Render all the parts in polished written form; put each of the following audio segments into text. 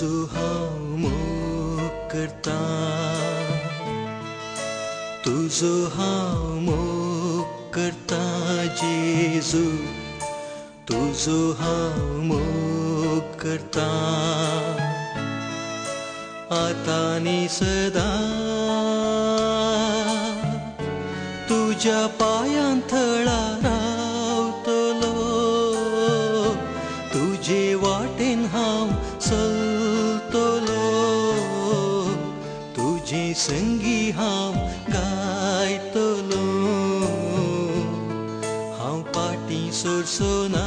तुझो हांव मोग करता, तुझो हांव मोग करता जेजू, तुझो हांव मोग करता आता आनी सदां तुझ्या पायांतळा रावतलो, तुजे वाटेन हांव चलतलो, तुजे संगी हांव गायतलो, हांव पाटी सोरसोना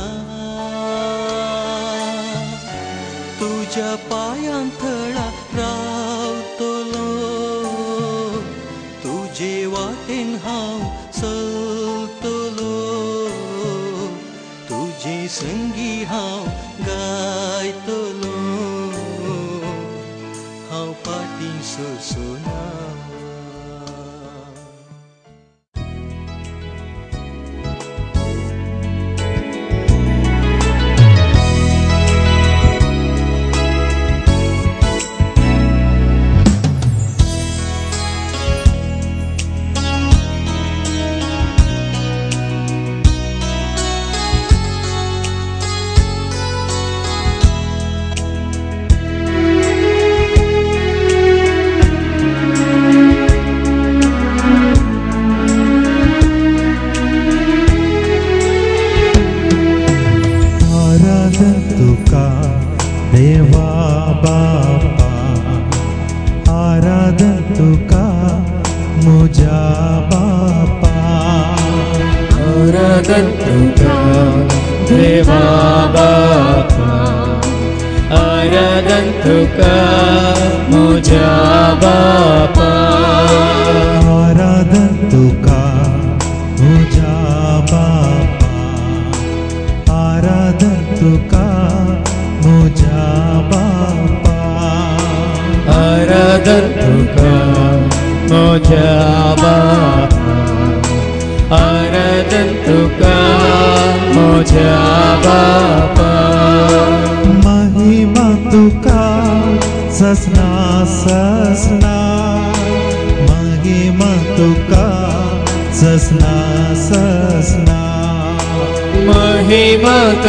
तुझ्या पायांतळा रावतलो, तुजे वाटेन हांव चलतलो, तुजे संगी हांव गायतलो, हांव पाटी सोरसोना.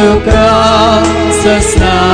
तुका ससना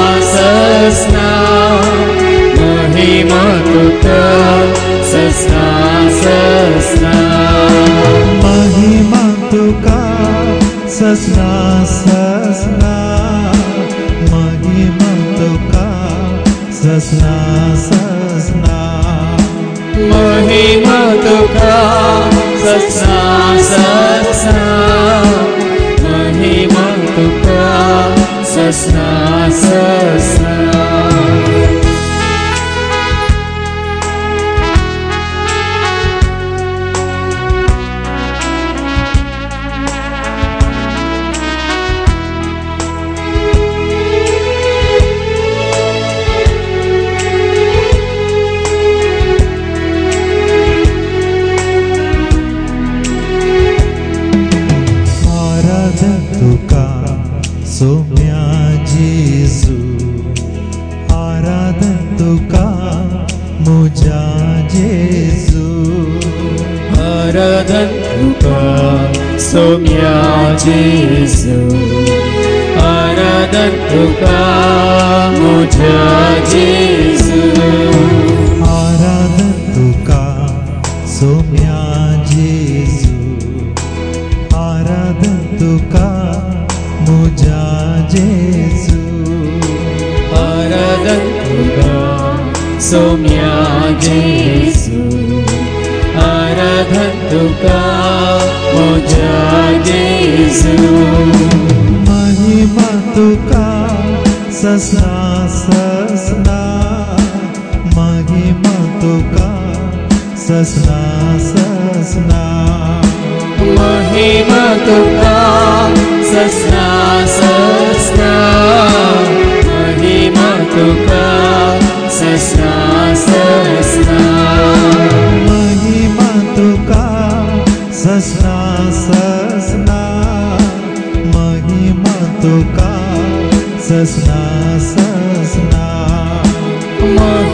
ससना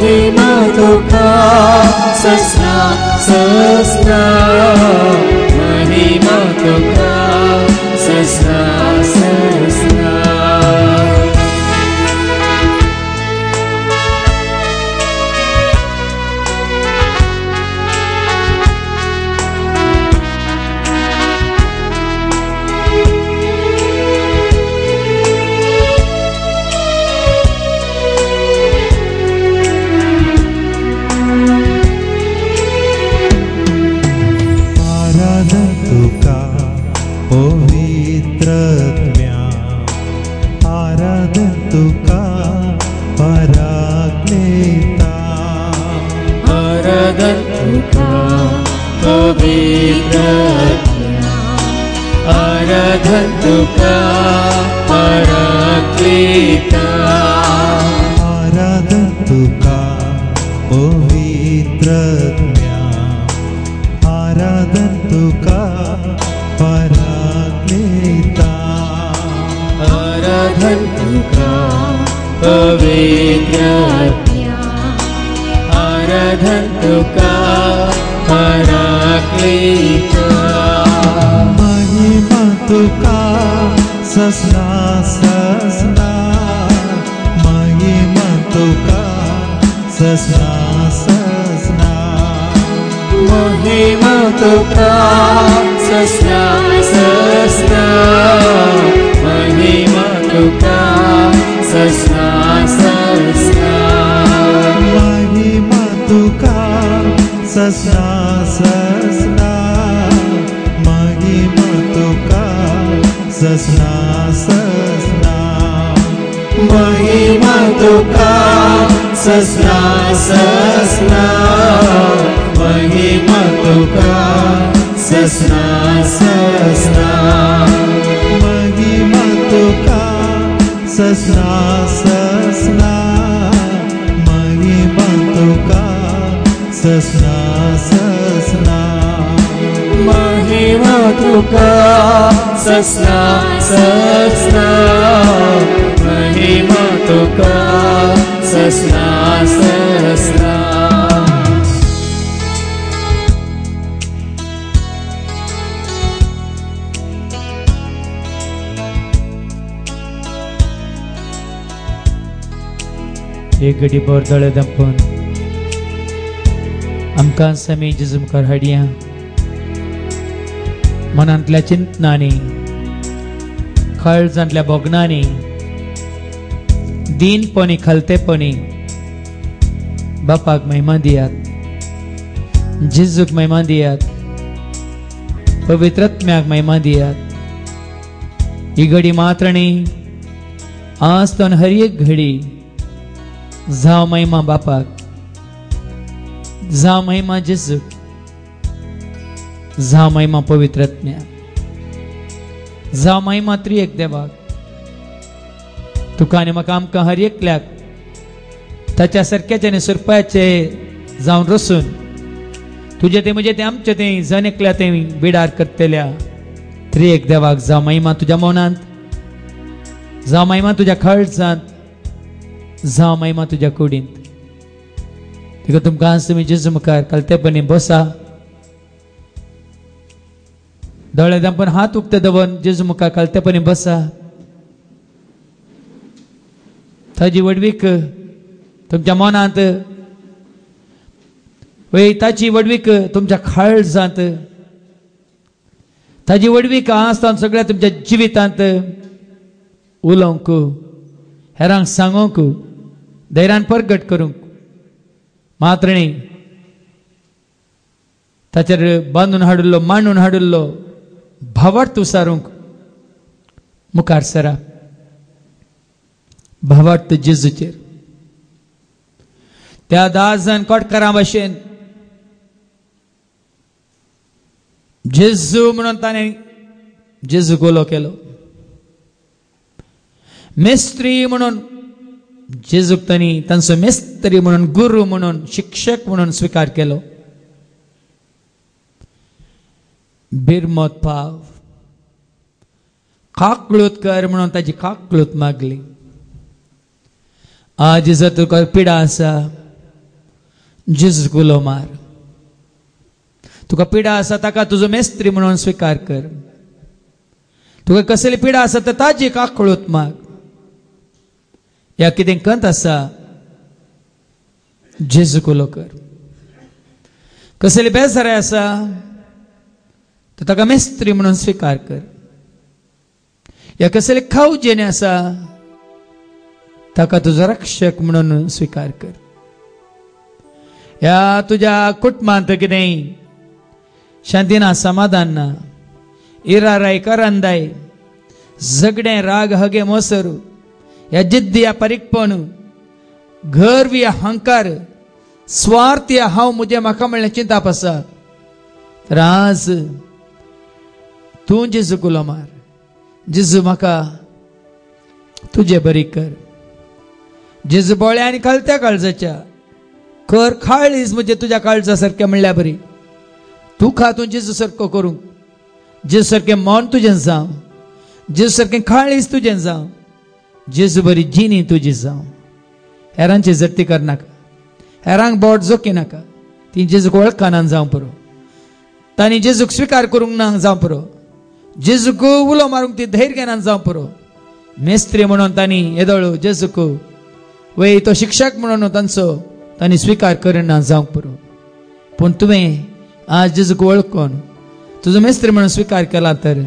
महिमा तुका ससना ससना महिमा तुका ससना ससना आराधन तुका पराक्लेता आराधन तुका पवित्र ज्ञा आराधन तुका पराक्लेता आराधन तुका पवित्र ज्ञा आराधन तुका पराक्लेता महिमा तुका ससना ससना महिमा तुका ससना ससना महिमा तुका ससना ससना महिमा तुका ससना ससना महिमा तुका ससना ससना महिमा तुका ससना ससना महिमा तुका ससना ससना महिमा तुका ससना ससना महिमा तुका ससना ससना महिमा तुका ससना ससना महिमा तुका ससना ससना महिमा तुका ससना ससना एक घडी बोरदळे दंपून आमकां समी जिजमकार हाडया मनांतल्या चिंतनांनी काळजांतल्या बोगनांनी दीनपणी खलतेपणी बापाक महिमा दियात जिजूक महिमा दियात पवित्रत्म्याक महिमा दियात ही घडी मात्र न्ही आज तो हर एक घडी जाव महिमा बापाक जाव महिमा जिजूक जाव महिमा पवित्रत्म्या जाव महिमा त्रिएक देवाक तुका आनी म्हाका आमकां हर एकल्याक ताच्या सारक्याचे आनी सुरपाचे जावन रसून तुजे ते म्हजे ते आमचे ते जण एकल्या ते बिडार करतल्या त्रिएक देवाक जाव महिमा तुज्या मौनांत जाव महिमा तुज्या खळजांत जाव महिमा तुज्या कुडींत तिका तुमकां आज तुमी जेजू मुखार कलतेपणी बसा दोळे धांपून हात उक्ते दवरून जेजू मुखार कलतेपणी बसा ताजी वडवीक तुमच्या मनांत वय ताची वडवीक तुमच्या काळजांत ताजी वडवीक आसता सगळ्या तुमच्या जिवितांत उलोवंक हेरांक सांगूंक धैर्यान परगट करूंक मात्र न्ही ताचेर बांदून हाडिल्लो मांडून हाडिल्लो भावार्थ उसारूंक मुखार सरा भावार्थ जेजूचेर त्या 10 जण कोटकारां भाशेन जेजू म्हणून ताणें जेजूक उलो केलो मेस्त्री म्हणून जेजूक तांणी तांचो मेस्त्री म्हणून गुरू म्हणून शिक्षक म्हणून स्वीकार केलो बिरमत पाव काकळूत कर म्हणून ताची काकळूत मागली आज जर तुका पिडा आसा जेजूक उलो मार. तुका पिडा आसा ताका तुजो मेस्त्री म्हणून स्वीकार कर. तुका कसली पिडा आसा तर ताजी काकळूत माग. या कितें कंत आसा जेजूक उलो कर. कसली बेजाराय आसा तर ताका मेस्त्री म्हणून स्वीकार कर. या कसले खाऊ जेणे आसा ताका तुजो रक्षक म्हणून स्वीकार कर. या तुझ्या कुटुंबांत कितें शांती ना, समाधान ना, इराराय करंदाय, झगडे राग हगे मोसर, या जिद्दी या परिकपण, गर्व या अहंकार, स्वार्थ या हाव मुझे म्हाका म्हणलें चिंता आसा तर आज तूं जेजूक उलो मार. जेजू म्हाका तुझे बरी कर. जेजू बोळ्या आनी कळत्या काळजाच्या कर खाळीस म्हणजे तुझ्या काळजा सारकें म्हणल्यार बरी. तू खा तू जेजू सारको करूंक. जेजू सारकें मन तुजें जावं. जेजू सारकें खाळीस तुजें जावं. जेजू बरी जिणी तुजी जावं. हेरांची जट्टी करनाका. हेरांक बोट जोकी नाका. ती जेजूक वळखना जावं पुरो. तांणी जेजूक स्वीकार करूंक ना जावं पुरो. जेजूक उलो मारूंक ती धैर्य घेनान जावं पुरो. मेस्त्री म्हणून तांणी येदोळू जेजूक वय तो शिक्षक म्हणून तांणी स्वीकार करना जावं पुरो. पूण तुवें आज जेजूक वळखून तुजो मेस्त्री म्हणून स्वीकार केला तर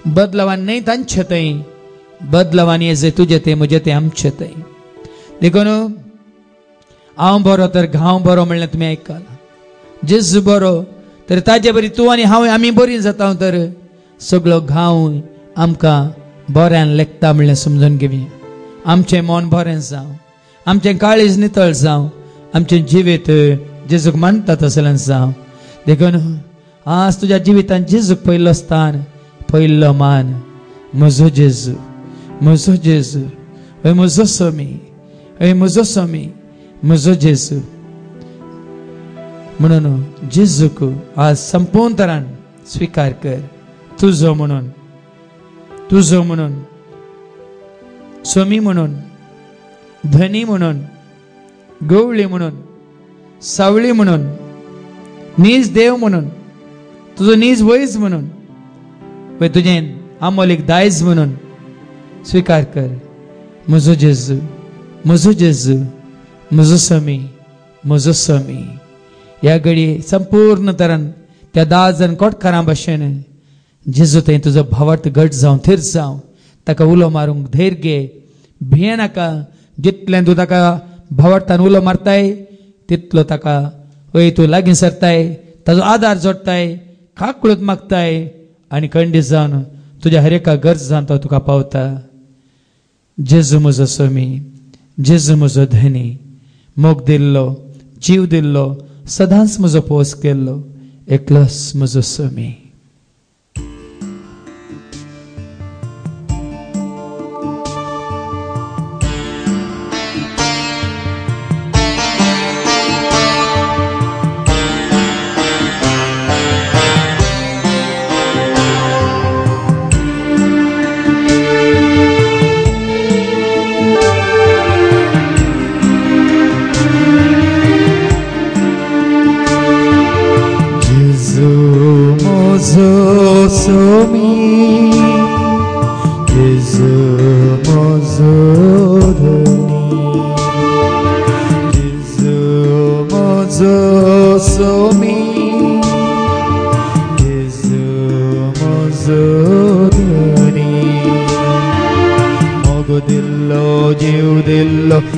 बदलावान नाही तांचे थंय, बदलावान येजे तुजे ते म्हजे ते आमचे थंय. देखून हांव बरो तर गांव बरो म्हणलें तुमी आयकलां. जेजू बरो तर ताजे बरी तूं आनी हांव आमी बरी जाता तर सगळो गांव आमकां बऱ्यान लेखता म्हणलें समजून घेवया. आमचें मन बरें जावं, आमचें काळीज नितळ जावं, आमचें जिवीत जेजूक मानता तसलें जावं. देखून आज तुज्या जिवितांत जेजूक पयलो स्थान, पयलो मान. म्हजो जेजू, म्हजो जेजू, हय म्हजो स्वामी, हय म्हजो स्वामी, म्हजो जेजू. म्हणून जेजूक आज संपूर्ण तरान स्वीकार कर. तुजो म्हणून, तुजो म्हणून, स्वामी म्हणून, धनी म्हणून, गवळी म्हणून, सावळी म्हणून, नीज देव म्हणून, तुजो नीज वैज म्हणून, पळय तुजें आमोलीक दायज म्हणून स्वीकार कर. म्हजो जेजू, म्हजो जेजू, म्हजो स्वामी, म्हजो स्वामी. ह्या घडी संपूर्ण तरान त्या 10 जण कोटकारां भाशेन जेजू थंय तुजो भावार्थ घट जावं, थीर जावं. ताका उलो मारूंक धैर्य घे. भिये नाका. जितलें तूं ताका भावार्थान उलो मारताय तितलो ताका वय तूं लागीं सरताय, ताजो आदार जोडताय, काकळूत मागताय आनी खंडीत जावन तुज्या हर एका गरजांत तो तुका पावता. जेजू म्हजो स्वामी, जेजू म्हजो धनी, मोग दिल्लो, जीव दिल्लो, सदांच म्हजो पोस केल्लो, एकलोच म्हजो स्वामी.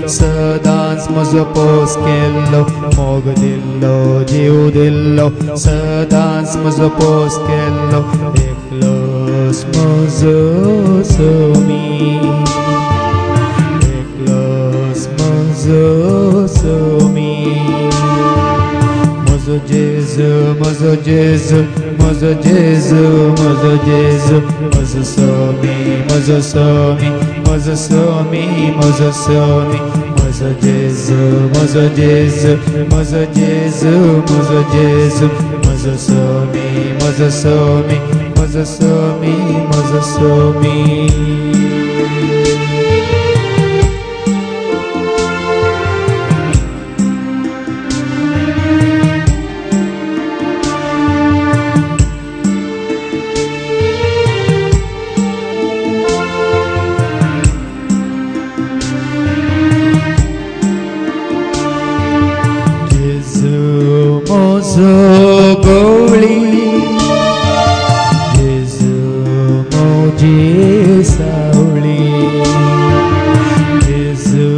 सदांच म्हजो पोस केल्लो, मोग दिल्लो, जीव दिल्लो, सदांच म्हजो पोस केल्लो, एकलोच म्हजो स्वामी, एकलोच म्हजो स्वामी. म्हजो जेजू, म्हजो जेजू, म्हजो जेजू, म्हजो जेजू, म्हजो स्वामी, म्हजो स्वामी, म्हजो स्वामी, म्हजो स्वामी. म्हजो जेजू, म्हजो जेजू, म्हजो जेजू, म्हजो जेजू, म्हजो स्वामी, म्हजो स्वामी, म्हजो स्वामी, म्हजो स्वामी. म्हजो गवळी जेजू म्हजी सावळी जेजू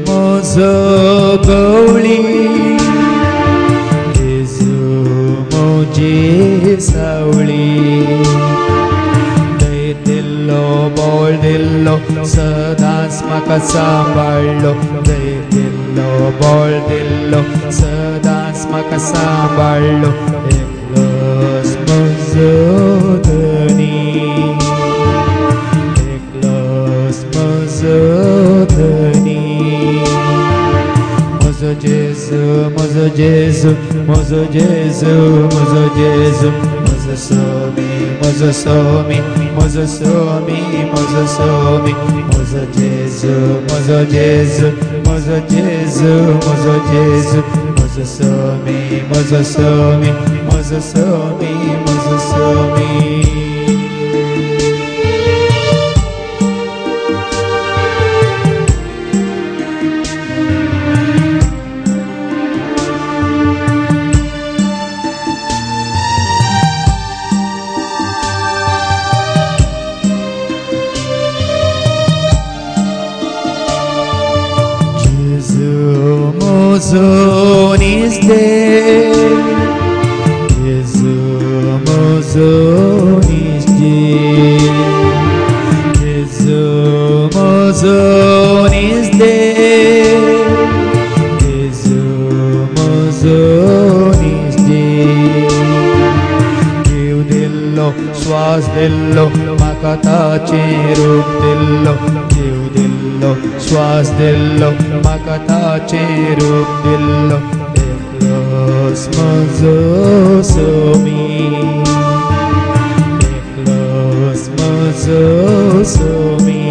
म्हजो गवळी जेजू म्हजी सावळी दय दिल्लो बोल दिल्लो सदांच म्हाका सांबाळ्ळो दय दिल्लो बोल दिल्लो सदांच म्हाका सांबाळ्ळो एकलोच म्हजो धनी एकलोच म्हजो धनी म्हजो जेजू म्हजो जेजू म्हजो जेजू म्हजो जेजू म्हजो स्वामी म्हजो स्वामी म्हजो स्वामी म्हजो स्वामी म्हजो जेजू म्हजो जेजू म्हजो जेजू म्हजो जेजू म्हजो स्वामी म्हजो स्वामी म्हजो स्वामी म्हजो स्वामी Mozo nisde Jesu mozo nisde Jesu mozo nisde Jesu mozo nisde Jiv dillo श्वास दिल्लो म्हाका ताचे रूप दिल्लो जीव दिल्लो श्वास दिल्लो म्हाका ताचे रूप दिल्लो एकलोच म्हजो स्वामी एकलोच म्हजो स्वामी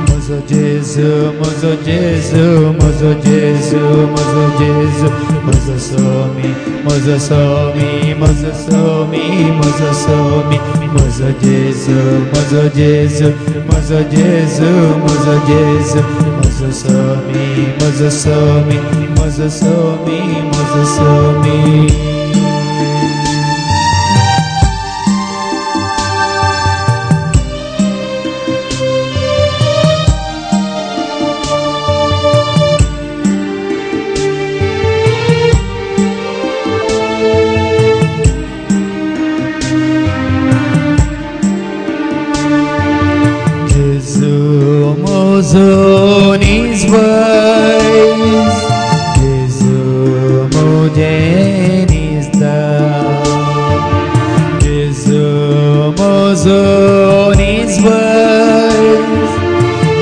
म्हजो जेजू म्हजो जेजू म्हजो जेजू म्हजो जेजू म्हजो स्वामी म्हजो स्वामी म्हजो स्वामी म्हजो स्वामी म्हजो जेजू म्हजो जेजू म्हजो जेजू म्हजो जेजू म्हजो स्वामी म्हजो स्वामी म्हजो स्वामी म्हजो स्वामी Mozo nisvais, Jesu moje nisda, Jesu mozo nisvais,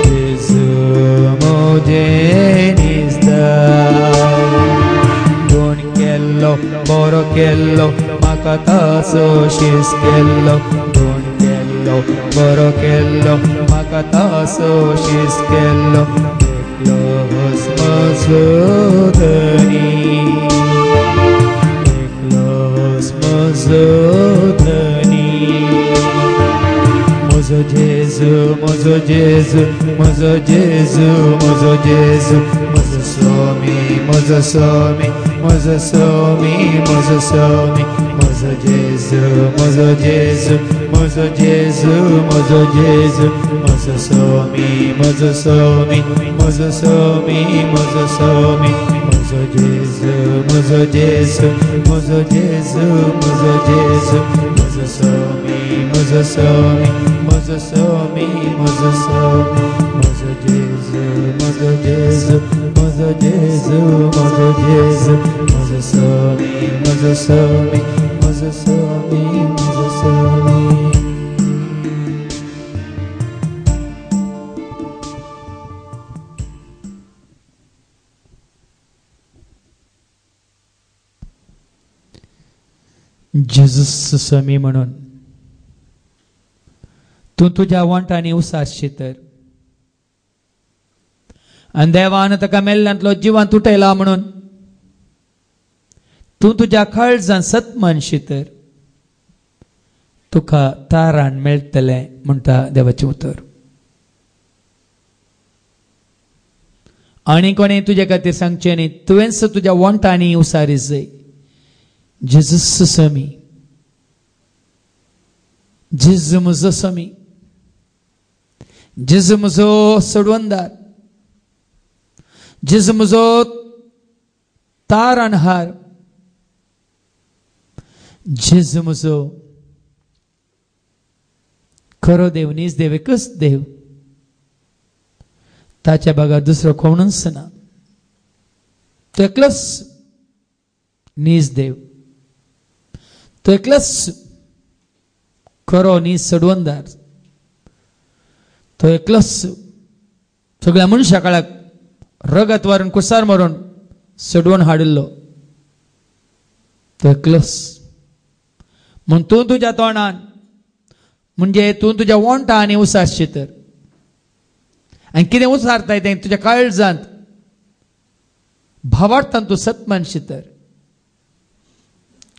Jesu moje nisda. Gon kello, boro kello, makataso shis kello, gon kello, boro kello. Makataso shiskello eklos mazo dhani eklos mazo dhani mozo Jesu mozo Jesu mozo Jesu mozo Jesu mozo Swami mozo Swami mozo Swami mozo Swami mozo Jesu mozo Jesu mozo Jesu mozo Jesu mozo Swami mozo Swami mozo Swami mozo Swami mozo Jesu mozo Jesu mozo Jesu mozo Jesu mozo Swami mozo Swami mozo Swami mozo Swami mozo Jesu mozo Jesu mozo Jesu mozo Jesu mozo Swami mozo Swami mozo Swami mozo Swami Jesus स्वामी म्हणून तू तुझ्या वांटांनी उसासशी तर आणि देवान ताका मेल्ल्यांतलो जिवांत उठयला म्हणून तू तुझ्या काळजांत सतमनशी तर तुका तारान मेळटलें म्हणटा देवाचें उतर. आनी कोणी तुजे खातीर सांगचें न्ही, तुवेंच तुज्या वंटांनी उसारीस जाय. जेजूस स्वामी, जेजू म्हजो स्वामी, जेजू म्हजो सोडवणदार, जेजू म्हजो तारणहार, जेजू म्हजो खरो देव, नीज देव, एकच देव. ताच्या बागा दुसरो कोणूच ना. तो एकलोच नीज देव, तो एकलोच खरो नीज सोडवणदार. तो एकलोच सगळ्या मनशा काळाक रगत वारून कुसार मारून सोडवून हाडिल्लो. तो एकलोच. म्हूण तूं तुज्या तोंडान म्हणजे तूं तुज्या वंटांनी उसारशी तर, आनी कितें उसारताय तें तुज्या काळजांत भावार्थान तूं सत मानशी तर,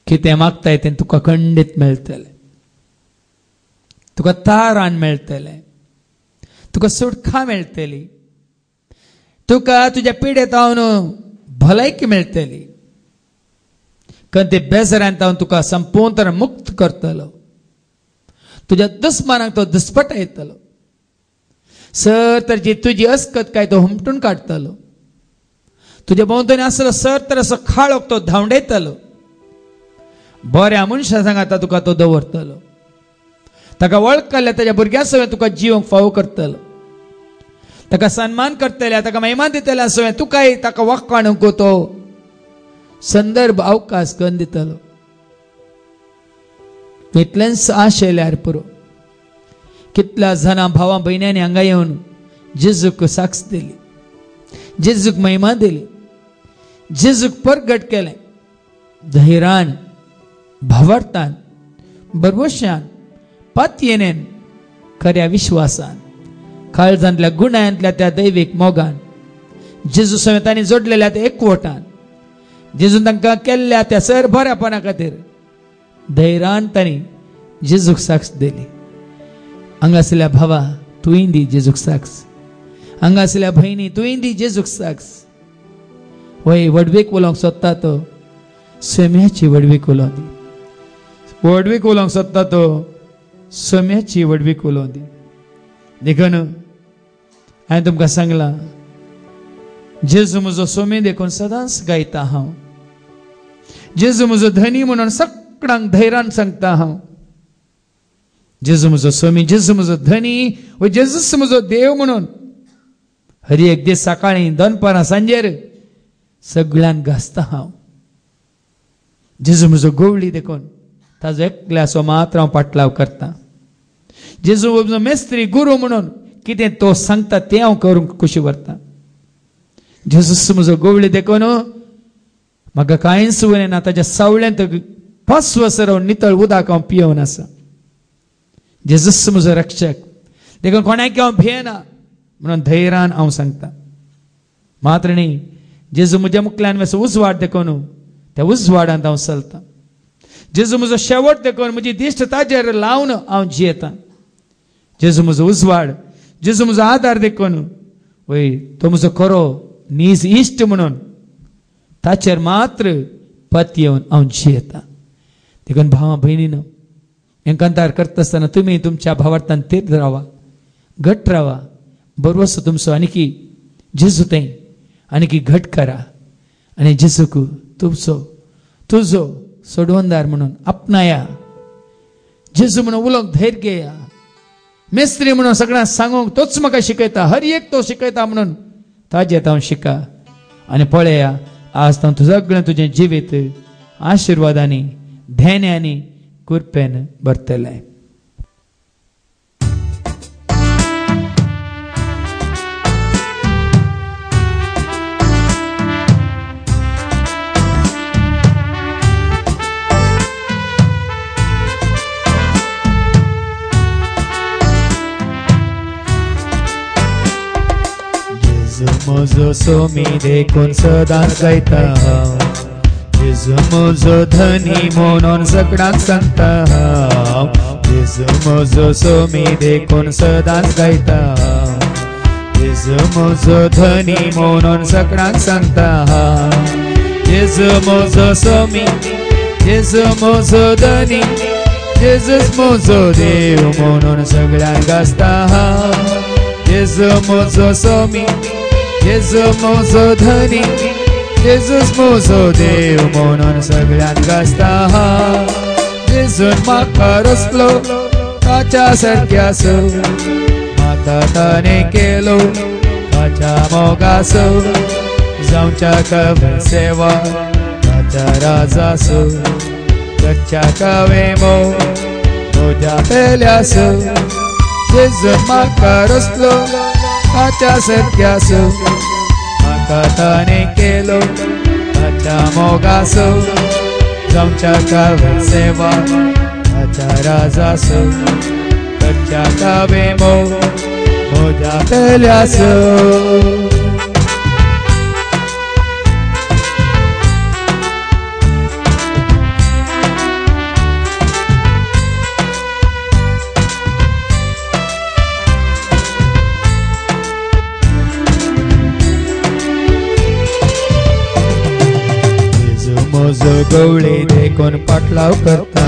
कितें मागताय तें तुका खंडीत मेळटलें, तुका तारण मेळटलें, तुका सुटका मेळटली, तुका तुज्या पिडेतावन भलायकी मेळटली, खंय बेजारांत तुका संपूर्ण मुक्त करतलो. तुज्या दुस्मानाक तो दुस्पट येतलो. सर तर जी तुजी अस्कत काय तो हुमटून काडटलो. तुज्या भोंवतणी आसलो सर तर असो खाळोक तो धांवडयतलो. बऱ्या मनशा सांगाता तुका तो दवरतलो. ताका वळखल्या ताच्या भुरग्यां सवय तुका जिवंक फावो करतलो. ताका सन्मान करतल्या, ताका महिमा दितल्या सवय तुकाय ताका वाखाणूंक तो संदर्भ अवकाश करून दितलो. इतलेंच आशेल्यार पुरो. कितल्या जाणां भावां भयण्यांनी हांगा येवन जेजूक साक्ष दिली, जेजूक महिमा दिली, जेजूक परगट केलें. धैर्यान, भावार्थान, भरवशान, पातयेनेन, खऱ्या विश्वासान, काळजांतल्या गुणांतल्या त्या दैवीक मोगान, जेजू समेत तांणी जोडलेल्या त्या एकवटान, जेजून तांकां केल्ल्या त्या सर बऱ्यापणा खातीर धैर्यान तांणी जेजूक साक्ष दिली. हांगा आसलेल्या भावा तुवें दी जेजूक साक्ष. हांगा आसलेल्या भयणी तुवें दी जेजूक साक्ष. वय वडवीक उलोवंक सोदता तो सोम्याची वडवीक उलोवं दी. वडवीक उलोवंक सोदता तो सोम्याची वडवीक उलोवं दी. देखून हांवें तुमकां सांगलां, जेजू म्हजो सोमी देखून सदांच गायता हांव. जेजू म्हजो धनी म्हणून सगळ्यांक धैर्यान सांगता हांव. जेजू म्हजो सोमी, जेजू म्हजो धनी, व जेजूस म्हजो देव म्हणून हर एक दीस सकाळीं दनपारां सांजेर सगळ्यांक घासता हांव. जेजू म्हजो गवळी देखून ताजो एकल्याचो मात्र हांव पाटलाव करता. जेजू म्हजो मेस्त्री गुरू म्हणून कितें तो सांगता तें हांव करूंक कुशी व्हरता. जेजूस म्हजो गवळी देखून म्हाका कांयच उरना. ताच्या सावळ्यांत 5 वर्सां नितळ उदक हांव पियोवन आसा. जेजूस म्हजो रक्षक देखून कोणाक हांव भियेना म्हणून धैर्यान हांव सांगता. मात्र न्ही, जेजू म्हज्या मुखल्यान वचून उजवाड देखून त्या उजवाडांत हांव चलतां. जेजू म्हजो शेवट देखून म्हजी दिश्ट ताजेर लावन हांव जियेतां. जेजू म्हजो उजवाड, जेजू म्हजो आदार देखून वय तो म्हजो खरो नीज इश्ट म्हणून ताचेर मात्र पत येवन हांव जियेतां. देखून भावां भयणीनो, एकांतार करता आसतना तुमी तुमच्या भावार्थान तीर्थ रावा, घट रावा. बरोवसो तुमचो आनीकी जेजू तें आनीकी घट करा आनी जेजूक तुजो सोडवणदार म्हणून आपणाया. जेजू म्हणून उलोवंक धैर्य घेया. मेस्त्री म्हणून सगळ्यांक सांगूंक तोच म्हाका शिकयता, हर एक तो शिकयता म्हणून ताजेत हांव शिका. आनी पळया, आज तूं सगळें तुजें जिवीत आशिर्वादांनी, धैर्यानी, कृपेन भरतलें. म्हजो सोमी देखून सदांच गायता हांव. जेजू म्हजो धनी म्हणून सगळ्यांक सांगता हांव. जेजू म्हजो सोमी देखून सदांच गायता हांव. जेजू म्हजो धनी म्हणून सगळ्यांक सांगता जेजू म्हजो स्वामी जेजू म्हजो धनी जेजूस म्हजो देव म्हणून सगळ्यांक आसता जेजू म्हजो स्वामी जेजू म्हजो धनी जेजूस म्हजो देव म्हणून सगळ्यांक आसता जेजून म्हाका रचलो ताच्या सारक्यासो म्हाका ताणें केलो ताच्या मोगासो जावच्या कवे सेवा ताच्या राजासो करच्या कवे म्हज्या पेल्यासो जेजून म्हाका रचलो ताच्या सारक्यासो म्हाका ताणें केलो ताच्या मोगासो जावच्या कवे सेवा ताच्या राजासो करच्या कवे म्हज्या पेल्यासो म्हजो गवळी देखून पाटलाव करता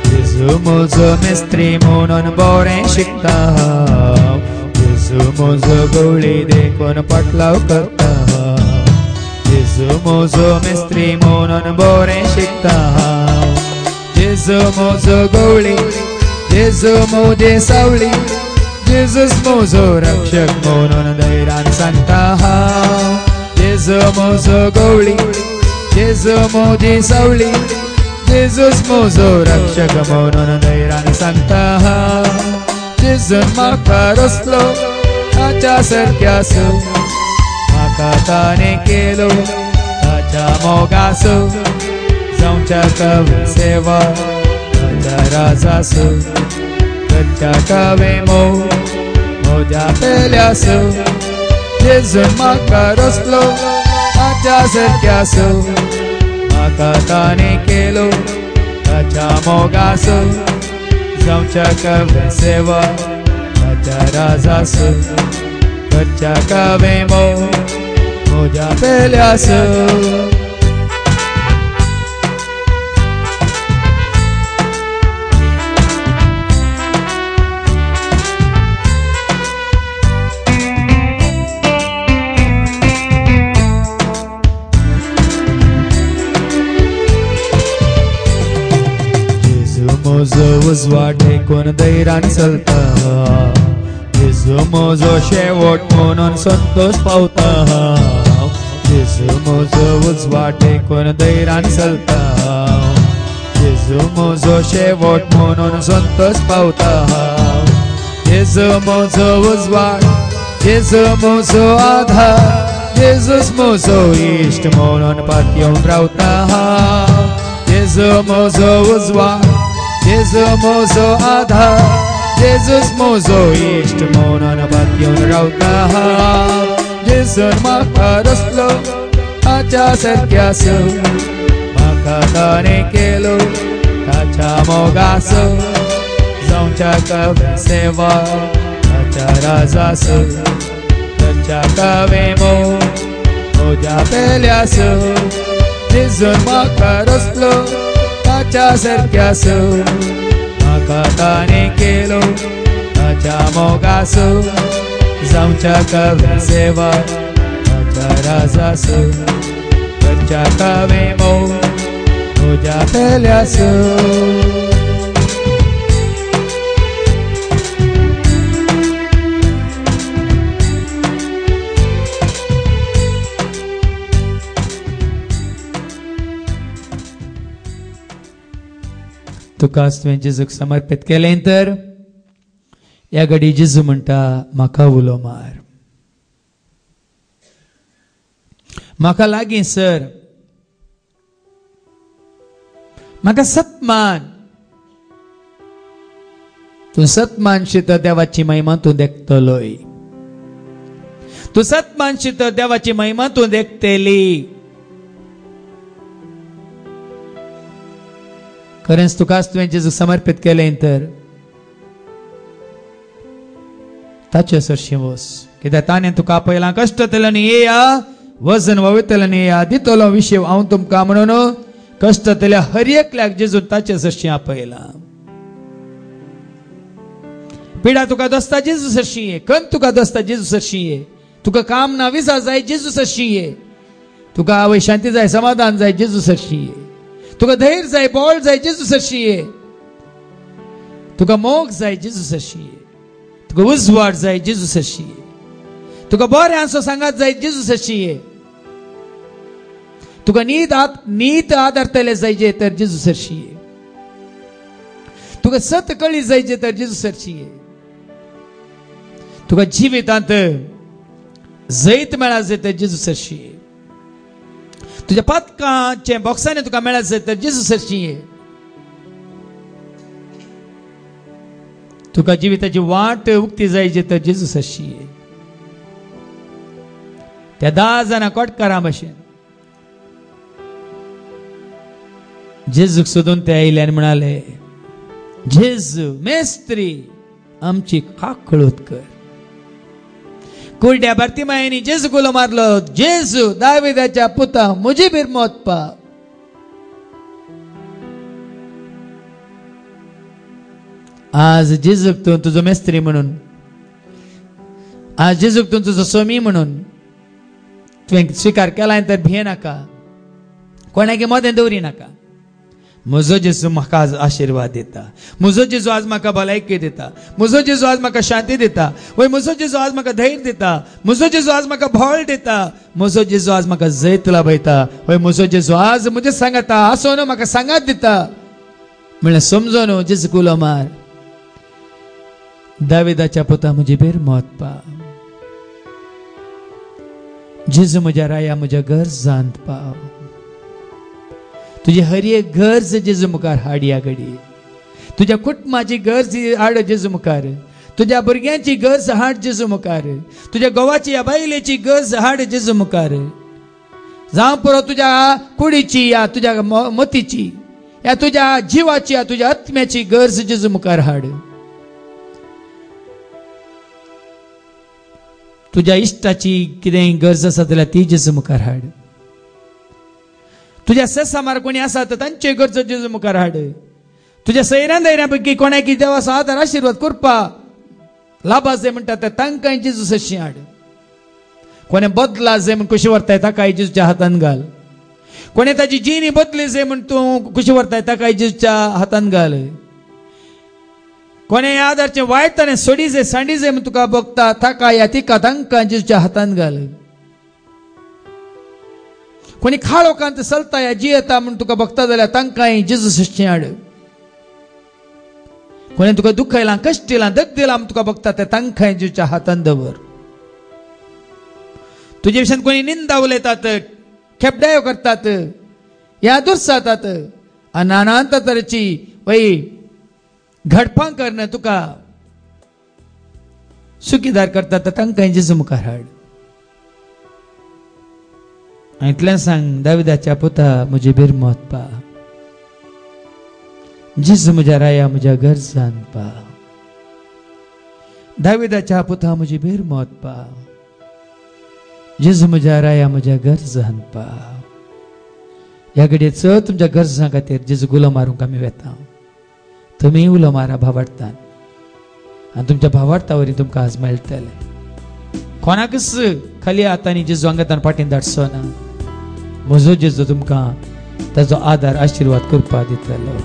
जेजू म्हजो मेस्त्री म्हणून बरें शिकता जेजू म्हजो गवळी देखून पाटलाव करता जेजू म्हजो मेस्त्री म्हणून बरें शिकता जेजू म्हजो गवळी जेजू म्हजी सावळी जेजूस म्हजो रक्षक म्हणून धैर्यान सांगता जेजू म्हजो गवळी जेजू म्हजी सावळी जेजूस म्हजो रक्षक म्हणून धैर्यान सांगता जेजून म्हाका रचलो ताच्या सारक्यासो म्हाका ताणें केलो ताच्या मोगासो जावच्या कवे सेवा ताच्या राजासो करच्या कवे म्हज्या पेल्यासो जेजून म्हाका रचलो ताच्या सारक्यासो म्हाका ताणें केलो ताच्या मोगासो जावच्या कवे सेवा ताच्या राजासो करच्या कवे म्हज्या पेल्यासो म्हजो उजवाड देखून धैर्यान चलता जेजू म्हजो शेवट म्हणून संतोष पावता जेजू म्हजो उजवाड देखून धैर्यान चलता जेजू म्हजो शेवट म्हणून संतोष पावता जेजू म्हजो उजवाड जेजू म्हजो आधार जेजूस म्हजो इश्ट म्हणून पातयेवन रावता जेजू म्हजो उजवाड जेजू म्हजो आधार जेजूस म्हजो इश्ट म्हणून पातयेवन रावता जेजून म्हाका रचलो ताच्या सारक्यासो म्हाका ताणें केलो ताच्या मोगासो जावच्या कवे सेवा ताच्या राजासो करच्या कवे म्हज्या पेल्यासो जेजून म्हाका रचलो ताच्या सारक्यासो म्हाका ताणें केलो ताच्या मोगासो जावच्या कवे सेवा ताच्या राजासो करच्या कवे म्हज्या पेल्यासो तुका तुवें जेजूक समर्पित केलें तर ह्या घडी जेजू म्हणटा म्हाका उलो मार म्हाका लागीं सर म्हाका सतमान तूं सतमानशी तर देवाची महिमा तूं देखतलोय तूं सतमानशी तर देवाची महिमा तूं देखतेली खरेंच तुकाच तुवें जेजूक समर्पित केलें तर ताचे सरशी वस कित्याक ताणें तुका पयला कश्ट केलें न्ही येया वजन वयतलें न्ही येया दितलो विशय हांव तुमकां म्हणून कश्ट केल्या हर एकल्याक जेजून ताचे सरशी आपयला. पिडा तुका दोस्ता जेजू सरशी ये, खंत तुका दोस्ता जेजू सरशी ये, तुका काम ना विजा जाय जेजू सरशी ये, तुका आवय शांती जाय समाधान जाय जेजू सरशी ये, तुका धैर्य जाय बोळ जाय जेजू सरशी ये, तुका मोग जाय जेजू सरशी ये, तुका उजवाड जाय जेजू सरशी ये, तुका बरें आसो सांगात जाय जेजू सरशी ये, तुका नीत आदारतले जाय जे तर जेजू सरशी ये, तुका सत कळी जाय जे तर जेजू सरशी ये, तुका जिवितांत जैत मेळा जाय तर जेजू सरशी ये, तुझ्या पातकांचे बॉक्साने तुका मेळा जाय तर जेजू सरशी ये, तुका जिविताची वाट उक्ती जाय जे तर जेजू सरशी ये. त्या 10 जाणां कोटकारां भशेन जेजूक सोदून ते आयले आनी म्हणाले जेजू मेस्त्री आमची काकळूत कर. कुरड्या बार्तिमायेनी जेजू गुलो मारलो जेजू दाविदाच्या पुता मुजी बीर मोत पाव. आज जेजूक तू तुझो मेस्त्री म्हणून, आज जेजूक तू तुझो स्वामी म्हणून तुवें स्वीकार केला तर भिये नाका, कोणागे मोदें दवरी नाका. म्हजो जेजू म्हाका आज आशीर्वाद दिता, म्हजो जेजू आज म्हाका भलायकी दिता, म्हजो जेजू आज म्हाका शांती दिता, वय म्हजो जेजू आज म्हाका धैर्य दिता, म्हजो जेजू आज म्हाका भोळ दिता, म्हजो जेजू आज म्हाका जैत लाभयता, वय म्हजो जेजू आज म्हजे सांगता आसोन म्हाका सांगात दिता म्हणल्यार समजोन जेजू कुलो मार. दाविदाच्या पुता म्हजी बेर मोत पाव. जेजू म्हज्या राया म्हज्या गरजांत पाव. तुझी हर एक गरज जेजू मुखार हाड या घडी. तुझ्या कुटुंबाची गरज हाड जेजू मुखार, तुझ्या भुरग्यांची गरज हाड जेजू मुखार, तुझ्या गोवाची या बायलेची गरज हाड जेजू मुखार. जावं पुरो तुझ्या कुडीची या तुझ्या मतीची या तुझ्या जिवाची या तुझ्या आत्म्याची गरज जेजू मुखार हाड. तुझ्या इश्टाची कितें गरज आसा जाल्यार ती जेजू मुखार हाड. तुझ्या सेसा मार कोणी आसा तर तांचे गरज जेजू मुखार हाड. तुझ्या सैऱ्यां दैऱ्यां पैकी कोणाकी देवाचो आदार आशीर्वाद करपा लाभा जे म्हणटा तांकां जेजू सरशी हाड. कोणे बदला जे म्हण कशी व्हरताय ताकाय जेजूच्या हातान घाल. कोणे ताची जिणी बदली जे म्हण तूं कशी व्हरताय ताकाय जेजूच्या हातान घाल. कोणे आदारचे वायट ताणें सोडी जे सांडी जे म्हण तुका बगता ताका या तिका तांकां जेजूच्या हातान घाल. कोणी खाळोकांत चलता या जियेता म्हण तुका बगता जाल्यार तांकांय जेजू सरशी हाड. कोणी तुका दुखयलां कश्ट दिलां दग दिलां म्हण तुका बगता ते तांकांय जेजूच्या हातान दवर. तुजे विशयान कोणी निंदा उलयतात, खेपडायो करतात, या दुर्सातात, नाना तरेची वय घडपां करन तुका सुखीदार करतात तांकांय जेजू मुखार हाड. इतलें सांग दाविदाच्या पुता म्हजी बेर मोत पाव. जेजू म्हज्या राया म्हज्या गरजांत पाव. दाविदाच्या पुता म्हजी बेर मोत पाव. जेजू म्हज्या राया म्हज्या गरजांत पाव. ह्या घडये चड तुमच्या गरजां खातीर जेजू उलो मारूंक आमी वेता. तुमी उलो मारा भावार्थान आनी तुमच्या भावार्था वरी तुमकां आज मेळटलें. कोणाकच खाली हातांनी जेजू हांगातान फाटीन धाडचो ना. म्हजो जेजू तुमकां ताजो आदार आशिर्वाद करपा दितलो.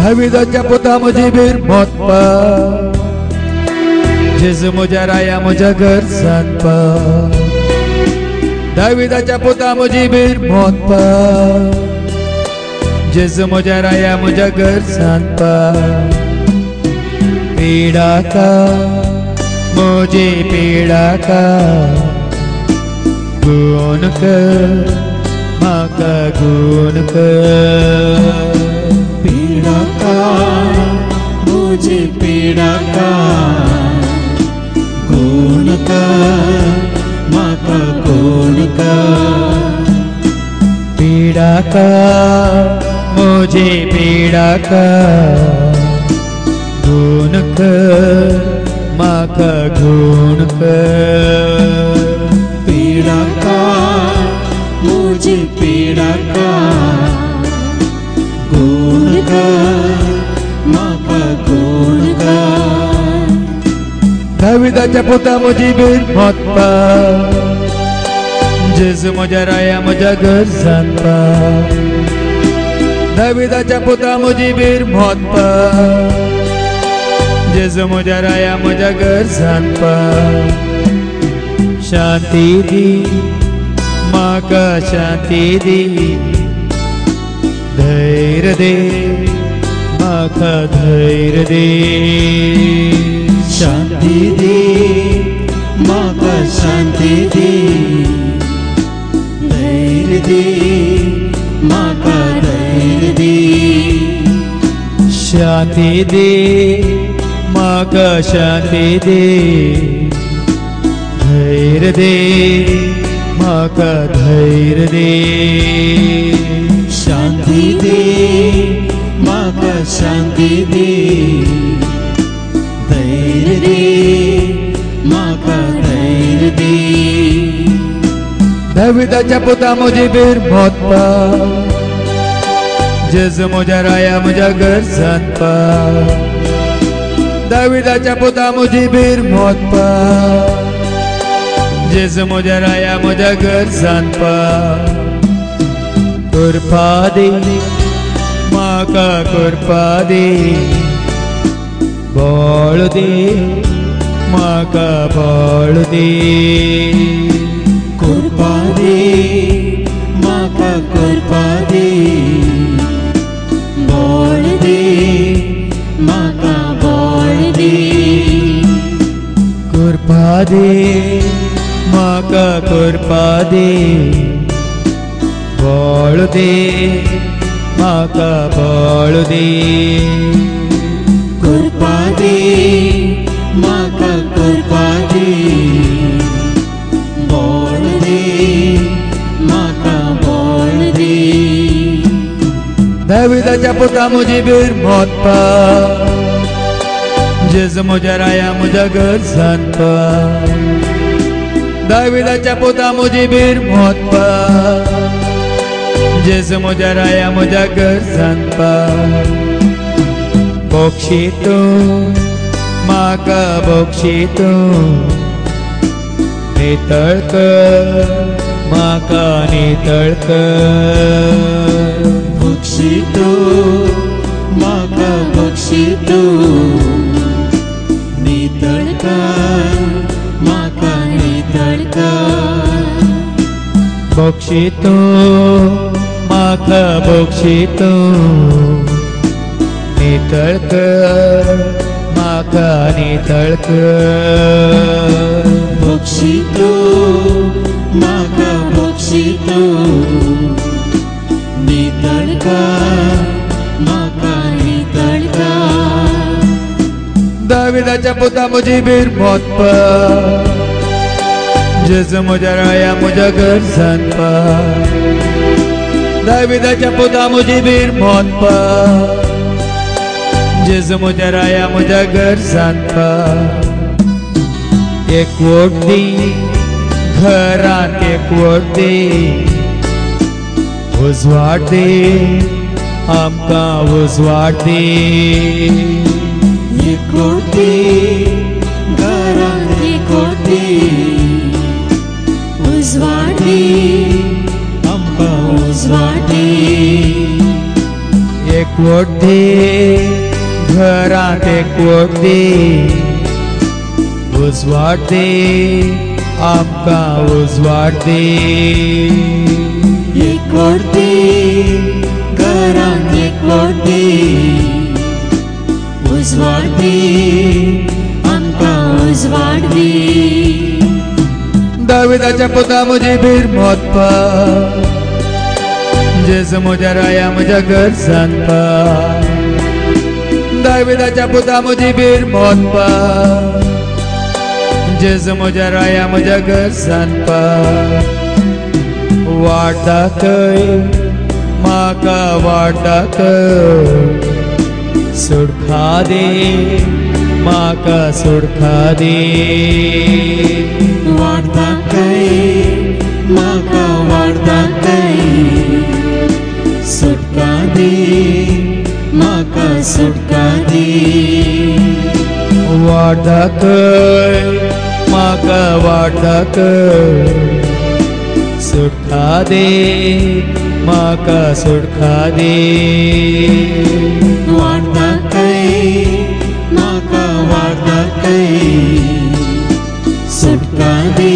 दाविदाच्या पुता म्हजी बेर मोत पाव. जेजू म्हज्या राया म्हज्या गरजांत पाव. दाविदाच्या पुता म्हजी बेर मोत पाव. जेजू म्हज्या राया म्हज्या गरजांत पाव. पिडाका म्हजी पिडाका गूण कर म्हाका गूण कर. पीड़ाका मुझे पीड़ाका कर म्हाका कोण कर पीड़ा का मुझे पीड़ा का गुण कर म्हाका गुण कर पीड़ा का मुझे पीड़ा का गुण कर म्हाका गुण कर दाविदाच्या पुता मुझी बीर मोतपा जेजू म्हज्या राया म्हज्या गरजांपा दाविदाच्या पुता मुझी बीर मोतपा जेजू म्हज्या राया म्हज्या गरजांपा शांती दी म्हाका शांती दी धैर्य दे म्हाका धैर्य दे शांती दे म्हाका शांती दे धैर्य दे म्हाका धैर्य दे शांती दे म्हाका शांती दे धैर्य दे म्हाका धैर्य दे शांती दे म्हाका शांती दे धैर्य दे म्हाका धैर्य दे दाविदाच्या पुता मुझी बीर मोतपा जेजू म्हज्या राया म्हज्या गरजांपा दाविदाच्या पुता मुझी बीर मोतपा जेजू म्हज्या राया म्हज्या गरजांपा कृपा दे म्हाका कृपा दे बळ दे म्हाका बळ दे कृपा दे म्हाका कृपा दे बळ दे म्हाका बळ दे कृपा दे म्हाका कृपा दे बळ दे म्हाका बळ दे कृपा दे म्हाका कृपा दे बळ दे म्हाका बळ दे दाविदाच्या पुता मुझी बीर मोतपा जेजू म्हज्या राया म्हज्या गरजांपा दाविदाच्या पुता मुझी बीर मोतपा जेजू म्हज्या राया म्हज्या गरजांपा बक्षी तूं म्हाका बक्षी तूं नितळ कर म्हाका नितळ कर बक्षी तूं म्हाका बक्षी तूं नितळ कर म्हाका नितळ कर बक्षी तूं म्हाका बक्षी तूं नितळ कर म्हाका नितळ कर बक्षी तूं म्हाका बक्षी तूं नितळ कर म्हाका नितळ कर दाविदाच्या पुता मुझी बीर मोतपा जेजू म्हज्या राया म्हज्या गरजांपा दाविदाच्या पुता मुझी बीर मोतपा जेजू म्हज्या राया म्हज्या गरजांपा एकवट दी घरांत एकवट दे उजवाड दे आमकां उजवाड दे एकवट दे घरांत एकवट दे उजवाड दे आमकां उजवाड दे एकवट दे घरांत एकवट दे उजवाड दे आमकां उजवाड दे एकवट दे घरांत एकवट दे उजवाड दे आमकां उजवाड दे दाविदाच्या पुता मुझी बीर मोतपा जेजू म्हज्या राया म्हज्या गरजांपा दाविदाच्या पुता मुझी बीर मोतपा जेजू म्हज्या राया म्हज्या गरजान पाव वाट दाखय म्हाका वाट दाखय सुटका दे म्हाका सुटका दे वाट दाखय म्हाका वाट दाखय सुटका दे म्हाका सुटका दे वाट दाखय म्हाका वाट दाखय सुटका दे म्हाका सुटका दे वाट दाखय म्हाका वाट दाखय सुटका दे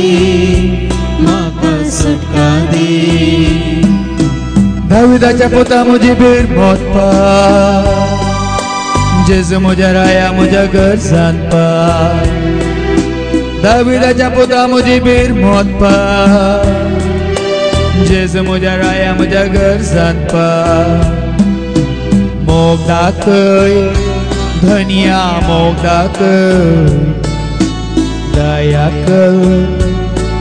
म्हाका सुटका दे दाविदाच्या पुता म्हजी बीड मोतपा जेजू म्हज्या राया म्हज्या गरजान पा दाविदाच्या पुता म्हजी बीड मोतपा जेजू म्हज्या राया म्हज्या गरजान पा मोग दाखय धनिया मोग दाखय दया कर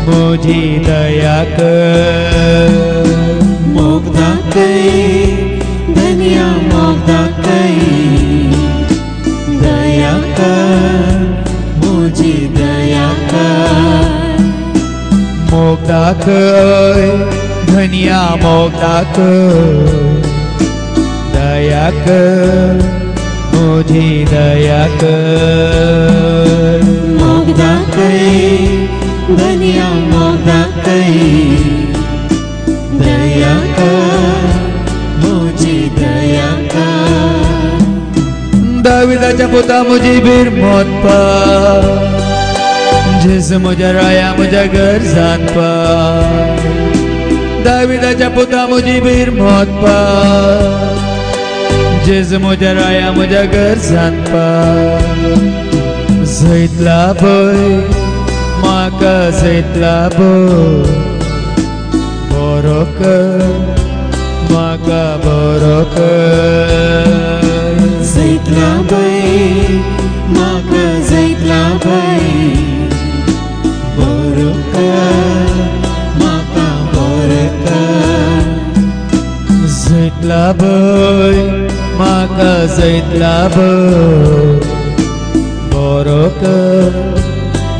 म्हजी दया कर मोग दाखय धनिया मोग दाखय दया कर मुझी दया कर मोग दाखय धनिया मोग दाखय दया कर मुझी दया कर मोग दाखय धनिया मोग दाखय दया कर मुझी दया कर दाविदाच्या पुता म्हजी बीड मोतपा जेजू म्हज्या राया म्हज्या गरजान पा दाविदाच्या पुता म्हजी बीड मोतपा जेजू म्हज्या राया म्हज्या गरजान पा जैतला पळय म्हाका जैतला पळय बरो कर म्हाका बरो कर जैतला पळय म्हाका जैतला पळय बरो कर म्हाका बरो कर जैतला पळय म्हाका जैतला पळय बरो कर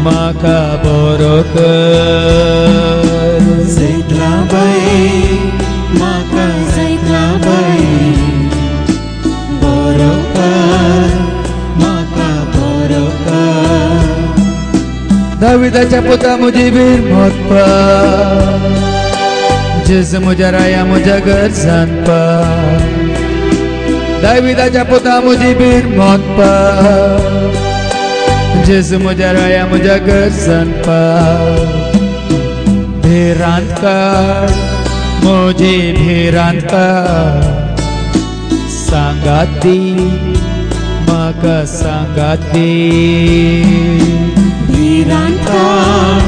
म्हाका बरो कर जैतला पळय म्हाका जैतला पळय बरो कर म्हाका बरो कर दाविदाच्या पुता म्हजी बीड मोतपा जेजू म्हज्या राया म्हज्या गरजान पा दाविदाच्या पुता म्हजी बीड मोतपा जेजू म्हज्या राया म्हज्या गरजान पा भिरांत काड म्हजी भिरांत काड सांगात दी म्हाका सांगात दी भिरांत काड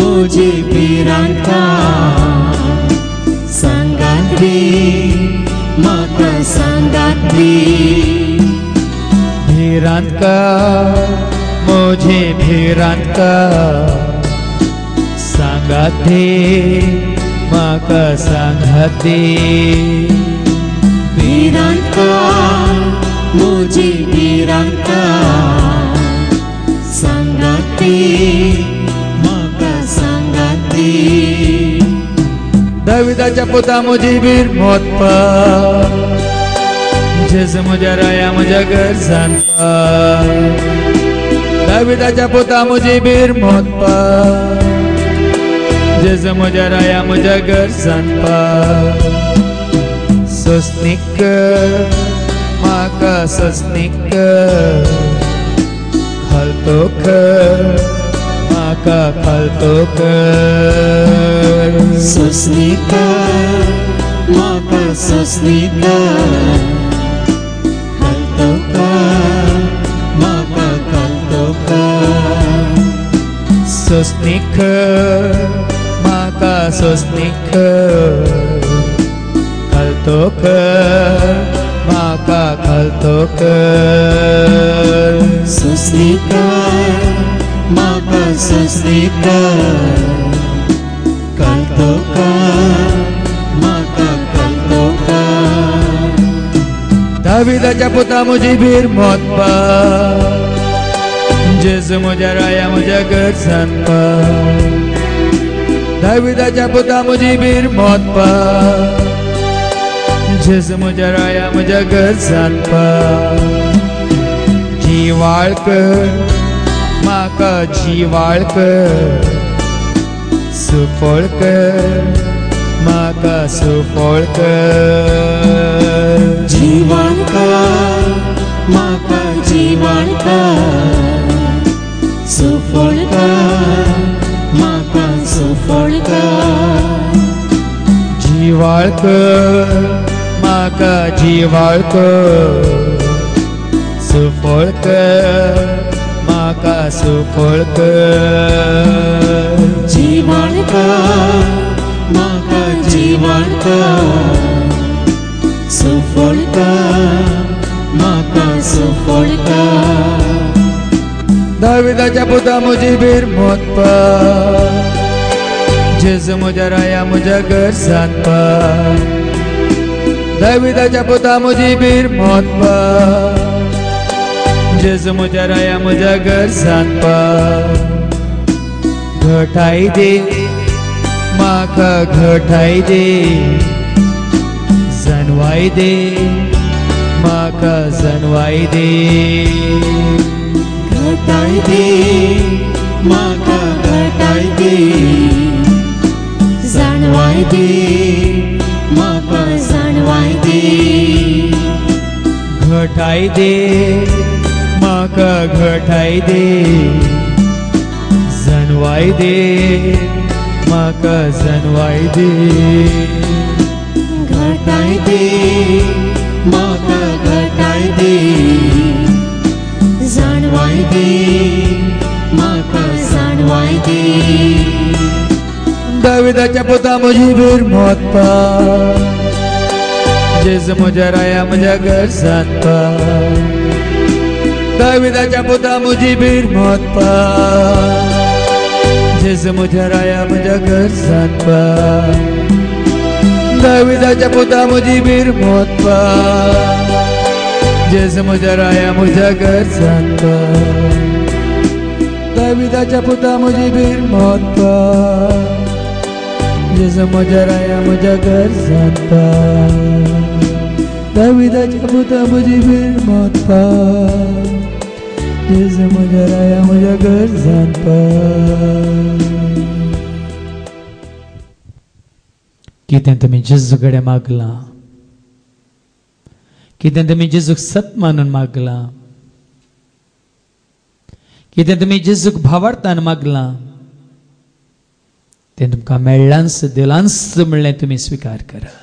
मुझी भिरांत काड सांगात दी म्हाका सांगात दी भिरांत काड म्हजी भिरांत काड सांगात दी म्हाका सांगात दी भिरांत काड मुझी भिरांत काड सांगात दी म्हाका सांगात दी दाविदाच्या पुता म्हजी बीड मोतपा जेजू म्हज्या राया म्हज्या गरजान पा दाविदाच्या पुता म्हजी बीड मोतपा जेजू म्हज्या राया म्हज्या गरजान पा सस्नीक कर म्हाका सस्नीक कर खालतो कर म्हाका खालतो कर सस्नी कर म्हाका सस्नी कर खालतो कर म्हाका खालतो कर सस्नीक कर म्हाका सस्नीक कर खालतो कर म्हाका खालतो कर सस्नी कर म्हाका ससनी कर कळतो का म्हाका कळतो का दाविदाच्या पुता म्हजी बीर मोतपा जेजू म्हज्या राया म्हज्या गरजान पा दाविदाच्या पुता म्हजी बीर मोतपा जेजू म्हज्या राया म्हज्या गरजान पा जिवाळ कर म्हाका जिवाळ कर सुफळ कर म्हाका सुफळ कर जीवन कर म्हाका जीवन कर सुफळ कर म्हाका सुफळ कर जिवाळ कर म्हाका जिवाळ कर सुफळ कर म्हाका सुफळ कर जीवन कर म्हाका जीवन कर सुफळ कर म्हाका सुफळ कर दाविदाच्या पुता म्हजी बीर मोतपा जेजू म्हज्या राया म्हज्या गरजान पा दाविदाच्या पुता म्हजी बीर मोतपा जेजू म्हज्या राया म्हज्या गरजान पा घटाय दे म्हाका घटाय दे जनवाय दे म्हाका जनवाय दे घटाय दे म्हाका घटाय दे जाणवाय दे म्हाका जाणवाय दे घटाय दे म्हाका घटाय दे जनवाय दे म्हाका जनवाय दे घटाय दे म्हाका घटाय दे जाणवाय दे म्हाका जाणवाय दे दाविदाच्या पुता म्हजी बीर मोतपा जेजू म्हज्या राया म्हज्या गरजान पा दाविदाच्या पुता म्हजी बीर मोतपा जेजू म्हज्या राया म्हज्या गरजान पा दाविदाच्या पुता म्हजी बीर मोतपा जेजू म्हज्या राया म्हज्या गरजान पा दाविदाच्या पुता म्हजी बीर मोतपा जेजू म्हज्या राया म्हज्या गरजान पा दाविदाच्या पुता म्हजी बीर मोतपा जेजू म्हज्या राया म्हज्या गरजान पा कितें तुमी जेजू कडेन मागलां कितें तुमी जेजूक सत मानून मागलां कितें तुमी जेजूक भावार्थान मागलां तें तुमकां मेळ्ळांच दिलांच म्हणलें तुमी स्विकार करा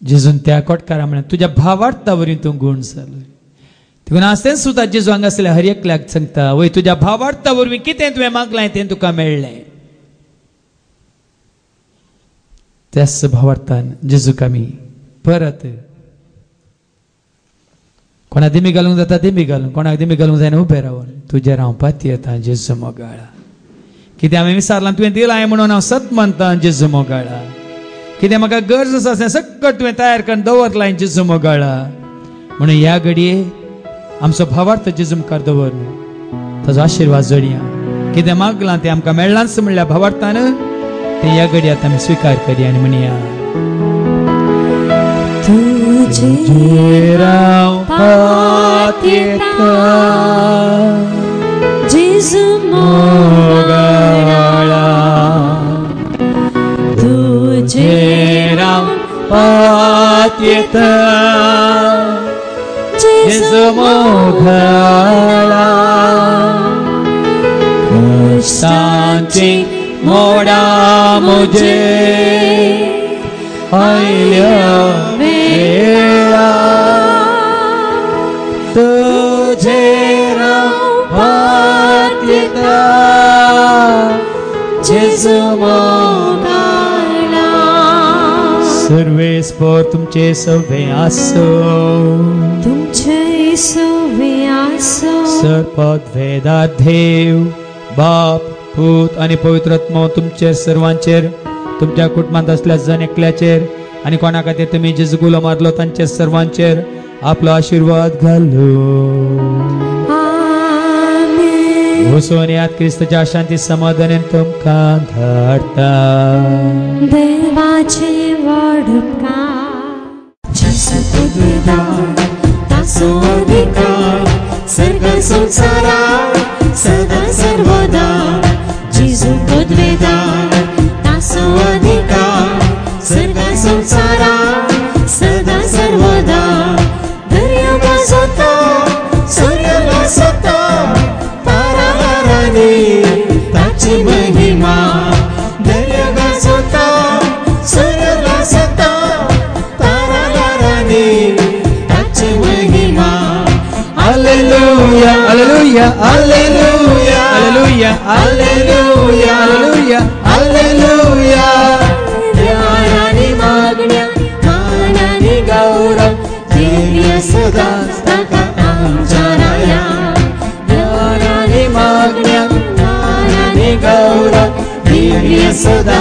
जेजून त्या कोटकारा म्हळें तुज्या भावार्था वरवीं तूं गूण जालो देखून आसतें सुद्दां जेजू हांगा आसलें हर एकल्याक सांगता वय तुज्या भावार्था वरवीं कितें तुवें मागलां तें तुका मेळ्ळें त्याच भावार्थान जेजूक आमी परत कोणाक दिमी घालूंक जाता दिमी घालून कोणाक दिमी घालूंक जायना उबें रावन तुजेर हांव पाती येता जेजू मोगाळा कितें हांवें विचारलां तुवें दिलां म्हणून हांव सत मानतां जेजू मोगाळा कितें म्हाका गरज आसा तें सगळें तुवें तयार करून दवरलां जेजू मोगाळा म्हणून ह्या घडये आमचो भावार्थ जेजू मुखार दवर ताजो आशिर्वाद जोडया कितें मागलां तें आमकां मेळ्ळांच म्हणल्या भावार्थान तें ह्या घडयात आमी स्विकार करया आनी म्हणया तुजेर हांव पात येता जेजू मोगाळा तुजेर हांव पात येता जेजू मोगाळा कश्टांची मोडा मुझे आयल्या वेळा तुजेर पात येता जेजू मोगाळा सर्वेस्पर तुमचे सवे आसो तुमचे सवे आसो सर्पद वेदात देव बाप पूत आणि पवित्र आत्मा तुमचेर सर्वांचेर तुमच्या कुटुंबात असल्या जण एकल्याचेर आणि कोणा खातीर तुमी जेजू गुलो मारलो तांचेर सर्वांचेर आपलो आशीर्वाद घालो वचून यात क्रिस्ताच्या शांती समाधानान तुमकां धाडटा देवाचे व्हड उपकार जेसू तुवेदार ताचो अधिकार सर्ग संवसाराक सदा सर्वदा जेजू तुवेदार ताचो अधिकार सर्ग संवसाराक सदा सर्वदा दर्या गाजता सूर्य गाजता ताची महिमा दर्या गाजता सूर्य गाजता तारांनी ताची महिमा hallelujah hallelujah hallelujah hallelujah hallelujah hallelujah hallelujah देवानी मागण्या मानानी गौरव दिव्य सदा ताका आमच्या राया देवानी मागण्या मानानी गौरव दिव्य सदा